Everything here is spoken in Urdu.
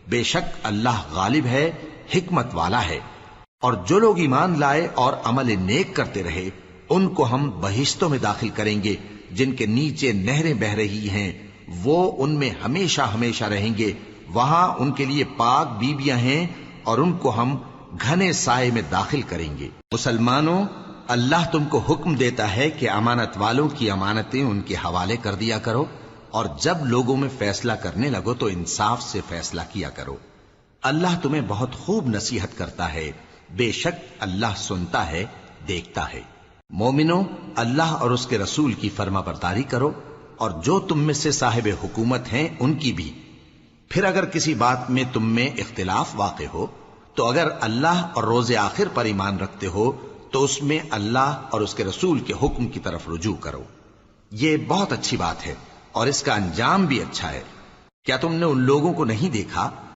بے شک اللہ غالب ہے، حکمت والا ہے۔ اور جو لوگ ایمان لائے اور عمل نیک کرتے رہے ان کو ہم بہشتوں میں داخل کریں گے جن کے نیچے نہریں بہ رہی ہیں، وہ ان میں ہمیشہ ہمیشہ رہیں گے۔ وہاں ان کے لیے پاک بیویاں ہیں اور ان کو ہم گھنے سائے میں داخل کریں گے۔ مسلمانوں، اللہ تم کو حکم دیتا ہے کہ امانت والوں کی امانتیں ان کے حوالے کر دیا کرو، اور جب لوگوں میں فیصلہ کرنے لگو تو انصاف سے فیصلہ کیا کرو۔ اللہ تمہیں بہت خوب نصیحت کرتا ہے، بے شک اللہ سنتا ہے، دیکھتا ہے۔ مومنوں، اللہ اور اس کے رسول کی فرما برداری کرو، اور جو تم میں سے صاحب حکومت ہیں ان کی بھی۔ پھر اگر کسی بات میں تم میں اختلاف واقع ہو تو اگر اللہ اور روز آخر پر ایمان رکھتے ہو تو اس میں اللہ اور اس کے رسول کے حکم کی طرف رجوع کرو۔ یہ بہت اچھی بات ہے اور اس کا انجام بھی اچھا ہے۔ کیا تم نے ان لوگوں کو نہیں دیکھا